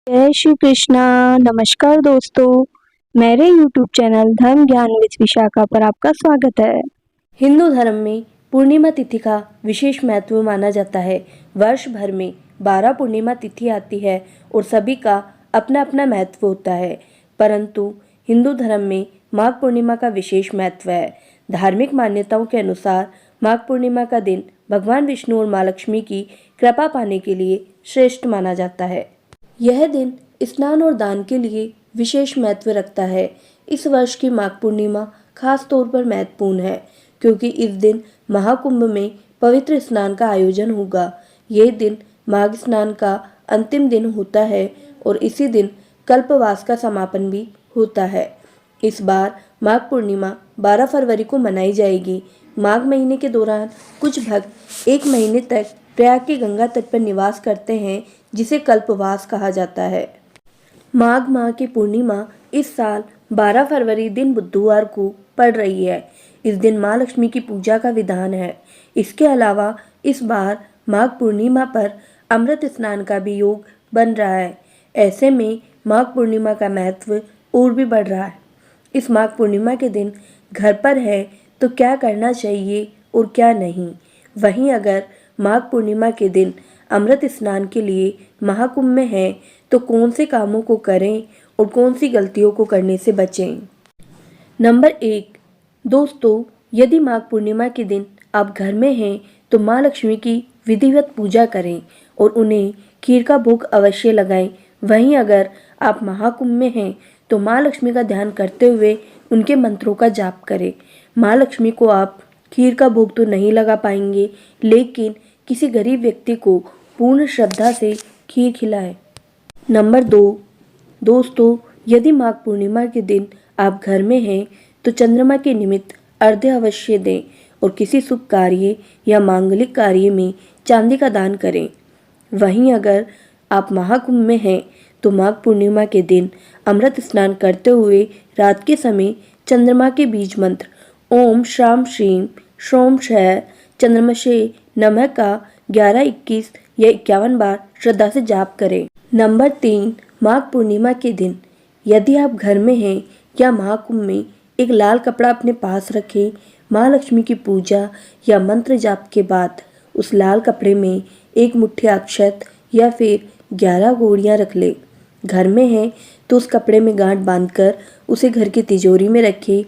जय श्री कृष्णा। नमस्कार दोस्तों, मेरे YouTube चैनल धर्म ज्ञान विद विशाखा पर आपका स्वागत है। हिंदू धर्म में पूर्णिमा तिथि का विशेष महत्व माना जाता है। वर्ष भर में 12 पूर्णिमा तिथि आती है और सभी का अपना अपना महत्व होता है, परंतु हिंदू धर्म में माघ पूर्णिमा का विशेष महत्व है। धार्मिक मान्यताओं के अनुसार माघ पूर्णिमा का दिन भगवान विष्णु और माँ लक्ष्मी की कृपा पाने के लिए श्रेष्ठ माना जाता है। यह दिन स्नान और दान के लिए विशेष महत्व रखता है। इस वर्ष की माघ पूर्णिमा खास तौर पर महत्वपूर्ण है, क्योंकि इस दिन महाकुंभ में पवित्र स्नान का आयोजन होगा। यह दिन माघ स्नान का अंतिम दिन होता है और इसी दिन कल्पवास का समापन भी होता है। इस बार माघ पूर्णिमा 12 फरवरी को मनाई जाएगी। माघ महीने के दौरान कुछ भक्त एक महीने तक प्रयाग के गंगा तट पर निवास करते हैं, जिसे कल्पवास कहा जाता है। माघ माह की पूर्णिमा इस साल 12 फरवरी दिन बुधवार को पड़ रही है। इस दिन माँ लक्ष्मी की पूजा का विधान है। इसके अलावा इस बार माघ पूर्णिमा पर अमृत स्नान का भी योग बन रहा है। ऐसे में माघ पूर्णिमा का महत्व और भी बढ़ रहा है। इस माघ पूर्णिमा के दिन घर पर है तो क्या करना चाहिए और क्या नहीं। वहीं अगर माघ पूर्णिमा के दिन अमृत स्नान के लिए महाकुंभ में है तो कौन से कामों को करें और कौन सी गलतियों को करने से बचें। नंबर 1, दोस्तों, यदि माघ पूर्णिमा के दिन आप घर में हैं तो माँ लक्ष्मी की विधिवत पूजा करें और उन्हें खीर का भोग अवश्य लगाएं। वहीं अगर आप महाकुंभ में हैं तो माँ लक्ष्मी का ध्यान करते हुए उनके मंत्रों का जाप करें। माँ लक्ष्मी को आप खीर का भोग तो नहीं लगा पाएंगे, लेकिन किसी गरीब व्यक्ति को पूर्ण श्रद्धा से खीर खिलाएं। नंबर 2, दोस्तों, यदि माघ पूर्णिमा के दिन आप घर में हैं तो चंद्रमा के निमित्त अर्घ्य अवश्य दें और किसी शुभ कार्य या मांगलिक कार्य में चांदी का दान करें। वहीं अगर आप महाकुंभ में हैं तो माघ पूर्णिमा के दिन अमृत स्नान करते हुए रात के समय चंद्रमा के बीज मंत्र ओम श्राम श्रीम श्रोम क्षय चंद्रमशे नमः का 11, 21 या 51 बार श्रद्धा से जाप करें। नंबर 3, माघ पूर्णिमा के दिन यदि आप घर में हैं या महाकुंभ में एक लाल कपड़ा अपने पास रखें। माँ लक्ष्मी की पूजा या मंत्र जाप के बाद उस लाल कपड़े में एक मुट्ठी अक्षत या फिर 11 गोलियां रख ले। घर में है तो उस कपड़े में गांठ बांधकर उसे घर की तिजोरी में रखें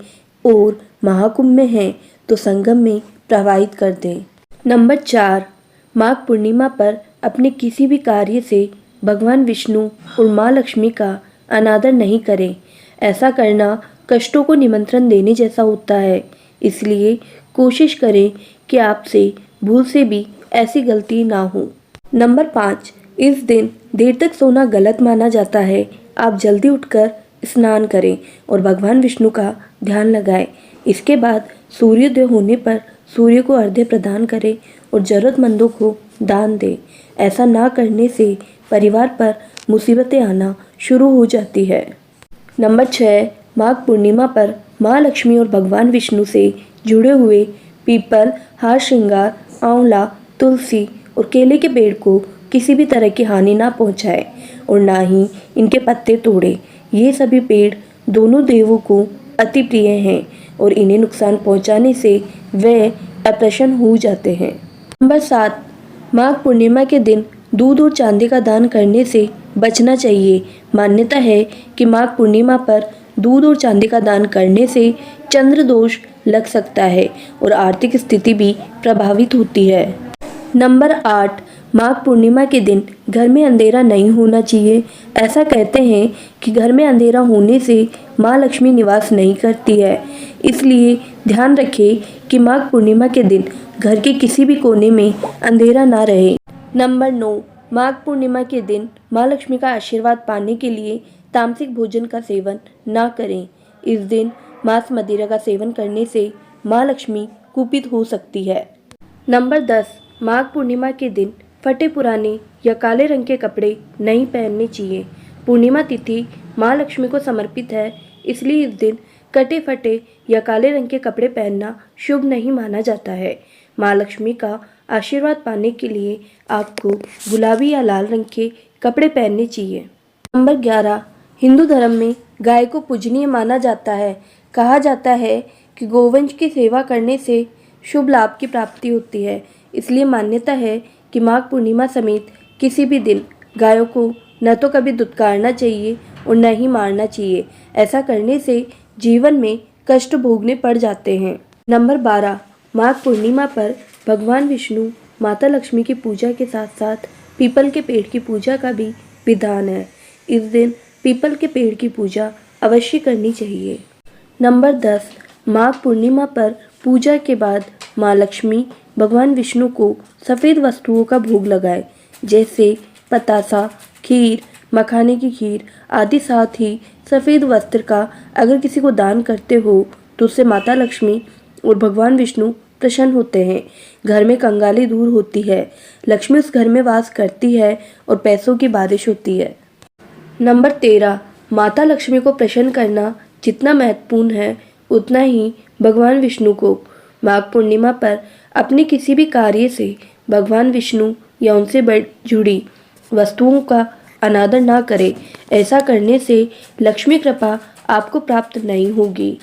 और महाकुंभ में है तो संगम में प्रवाहित कर दें। नंबर 4, माघ पूर्णिमा पर अपने किसी भी कार्य से भगवान विष्णु और माँ लक्ष्मी का अनादर नहीं करें। ऐसा करना कष्टों को निमंत्रण देने जैसा होता है, इसलिए कोशिश करें कि आपसे भूल से भी ऐसी गलती ना हो। नंबर 5, इस दिन देर तक सोना गलत माना जाता है। आप जल्दी उठकर स्नान करें और भगवान विष्णु का ध्यान लगाएं। इसके बाद सूर्योदय होने पर सूर्य को अर्घ्य प्रदान करें और जरूरतमंदों को दान दें। ऐसा ना करने से परिवार पर मुसीबतें आना शुरू हो जाती है। नंबर 6, माघ पूर्णिमा पर माँ लक्ष्मी और भगवान विष्णु से जुड़े हुए पीपल, हार श्रृंगार, आंवला, तुलसी और केले के पेड़ को किसी भी तरह की हानि ना पहुँचाए और ना ही इनके पत्ते तोड़े। ये सभी पेड़ दोनों देवों को अति प्रिय हैं और इन्हें नुकसान पहुँचाने से वे अप्रसन्न हो जाते हैं। नंबर 7, माघ पूर्णिमा के दिन दूध और चांदी का दान करने से बचना चाहिए। मान्यता है कि माघ पूर्णिमा पर दूध और चांदी का दान करने से चंद्र दोष लग सकता है और आर्थिक स्थिति भी प्रभावित होती है। नंबर 8, माघ पूर्णिमा के दिन घर में अंधेरा नहीं होना चाहिए। ऐसा कहते हैं कि घर में अंधेरा होने से माँ लक्ष्मी निवास नहीं करती है, इसलिए ध्यान रखें कि माघ पूर्णिमा के दिन घर के किसी भी कोने में अंधेरा ना रहे। नंबर 9, माघ पूर्णिमा के दिन माँ लक्ष्मी का आशीर्वाद पाने के लिए तामसिक भोजन का सेवन ना करें। इस दिन मांस मदिरा का सेवन करने से माँ लक्ष्मी कुपित हो सकती है। नंबर 10, माघ पूर्णिमा के दिन फटे पुराने या काले रंग के कपड़े नहीं पहनने चाहिए। पूर्णिमा तिथि माँ लक्ष्मी को समर्पित है, इसलिए इस दिन कटे फटे या काले रंग के कपड़े पहनना शुभ नहीं माना जाता है। माँ लक्ष्मी का आशीर्वाद पाने के लिए आपको गुलाबी या लाल रंग के कपड़े पहनने चाहिए। नंबर 11, हिंदू धर्म में गाय को पूजनीय माना जाता है। कहा जाता है कि गोवंश की सेवा करने से शुभ लाभ की प्राप्ति होती है। इसलिए मान्यता है कि माघ पूर्णिमा समेत किसी भी दिन गायों को न तो कभी दुत्कारना चाहिए और न ही मारना चाहिए। ऐसा करने से जीवन में कष्ट भोगने पड़ जाते हैं। नंबर 12, माघ पूर्णिमा पर भगवान विष्णु, माता लक्ष्मी की पूजा के साथ साथ पीपल के पेड़ की पूजा का भी विधान है। इस दिन पीपल के पेड़ की पूजा अवश्य करनी चाहिए। नंबर 10, माघ पूर्णिमा पर पूजा के बाद माँ लक्ष्मी भगवान विष्णु को सफ़ेद वस्तुओं का भोग लगाए, जैसे पतासा, खीर, मखाने की खीर आदि। साथ ही सफ़ेद वस्त्र का अगर किसी को दान करते हो तो उससे माता लक्ष्मी और भगवान विष्णु प्रसन्न होते हैं। घर में कंगाली दूर होती है, लक्ष्मी उस घर में वास करती है और पैसों की बारिश होती है। नंबर 13, माता लक्ष्मी को प्रसन्न करना जितना महत्वपूर्ण है उतना ही भगवान विष्णु को माघ पूर्णिमा पर अपने किसी भी कार्य से भगवान विष्णु या उनसे जुड़ी वस्तुओं का अनादर ना करें। ऐसा करने से लक्ष्मी कृपा आपको प्राप्त नहीं होगी।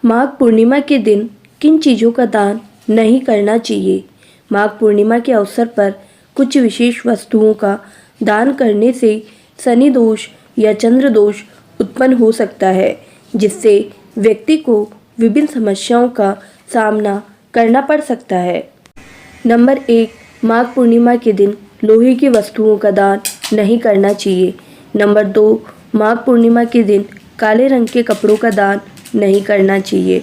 माघ पूर्णिमा के दिन किन चीज़ों का दान नहीं करना चाहिए? माघ पूर्णिमा के अवसर पर कुछ विशेष वस्तुओं का दान करने से शनि दोष या चंद्र दोष उत्पन्न हो सकता है, जिससे व्यक्ति को विभिन्न समस्याओं का सामना करना पड़ सकता है। नंबर 1, माघ पूर्णिमा के दिन लोहे की वस्तुओं का दान नहीं करना चाहिए। नंबर 2, माघ पूर्णिमा के दिन काले रंग के कपड़ों का दान नहीं करना चाहिए।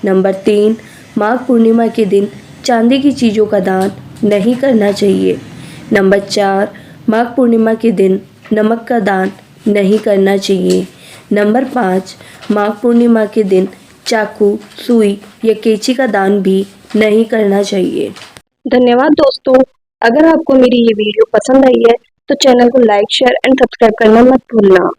नंबर 3, माघ पूर्णिमा के दिन चांदी की चीज़ों का दान नहीं करना चाहिए। नंबर 4, माघ पूर्णिमा के दिन नमक का दान नहीं करना चाहिए। नंबर 5, माघ पूर्णिमा के दिन चाकू, सुई या कैंची का दान भी नहीं करना चाहिए। धन्यवाद दोस्तों। अगर आपको मेरी ये वीडियो पसंद आई है तो चैनल को लाइक, शेयर एंड सब्सक्राइब करना मत भूलना।